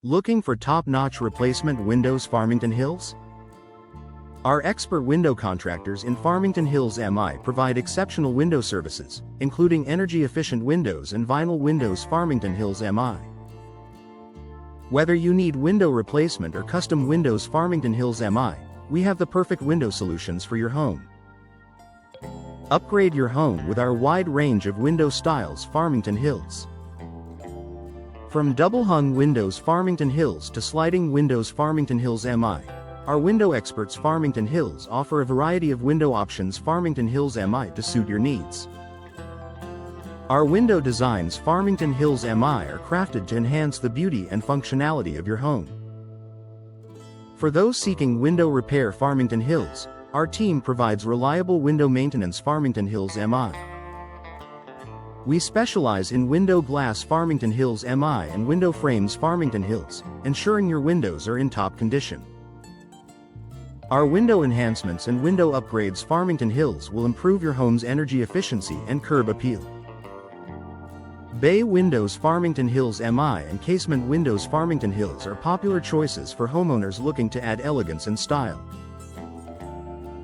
Looking for top-notch replacement windows Farmington Hills? Our expert window contractors in Farmington Hills MI provide exceptional window services, including energy-efficient windows and vinyl windows Farmington Hills MI. Whether you need window replacement or custom windows Farmington Hills MI, we have the perfect window solutions for your home. Upgrade your home with our wide range of window styles Farmington Hills. From double-hung windows Farmington Hills to sliding windows Farmington Hills MI, our window experts Farmington Hills offer a variety of window options Farmington Hills MI to suit your needs. Our window designs Farmington Hills MI are crafted to enhance the beauty and functionality of your home. For those seeking window repair Farmington Hills, our team provides reliable window maintenance Farmington Hills MI. We specialize in window glass Farmington Hills MI and window frames Farmington Hills, ensuring your windows are in top condition. Our window enhancements and window upgrades Farmington Hills will improve your home's energy efficiency and curb appeal. Bay windows Farmington Hills MI and casement windows Farmington Hills are popular choices for homeowners looking to add elegance and style.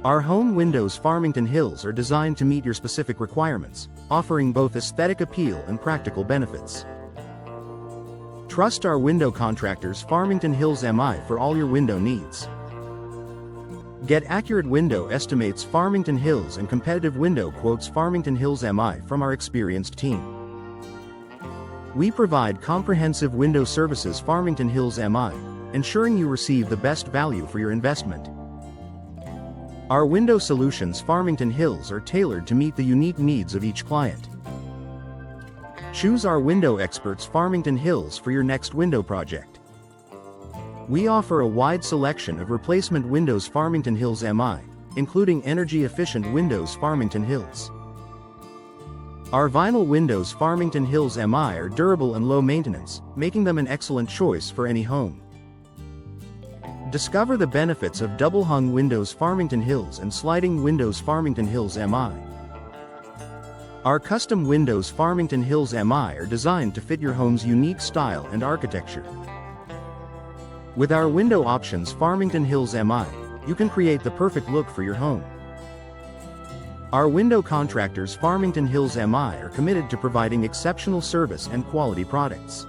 Our home windows Farmington Hills are designed to meet your specific requirements, offering both aesthetic appeal and practical benefits. Trust our window contractors Farmington Hills MI for all your window needs. Get accurate window estimates Farmington Hills and competitive window quotes Farmington Hills MI from our experienced team. We provide comprehensive window services Farmington Hills MI, ensuring you receive the best value for your investment. Our window solutions Farmington Hills are tailored to meet the unique needs of each client. Choose our window experts Farmington Hills for your next window project. We offer a wide selection of replacement windows Farmington Hills MI, including energy-efficient windows Farmington Hills. Our vinyl windows Farmington Hills MI are durable and low maintenance, making them an excellent choice for any home. Discover the benefits of double-hung windows Farmington Hills and sliding windows Farmington Hills MI. Our custom windows Farmington Hills MI are designed to fit your home's unique style and architecture. With our window options Farmington Hills MI, you can create the perfect look for your home. Our window contractors Farmington Hills MI are committed to providing exceptional service and quality products.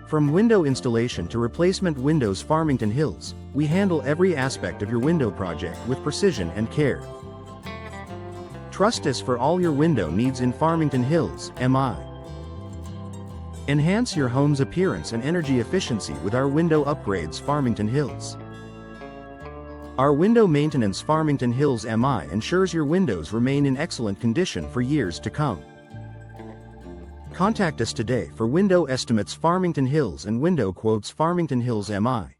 From window installation to replacement windows Farmington Hills, we handle every aspect of your window project with precision and care. Trust us for all your window needs in Farmington Hills MI. Enhance your home's appearance and energy efficiency with our window upgrades Farmington Hills. Our window maintenance Farmington Hills MI ensures your windows remain in excellent condition for years to come. Contact us today for window estimates Farmington Hills and window quotes Farmington Hills MI.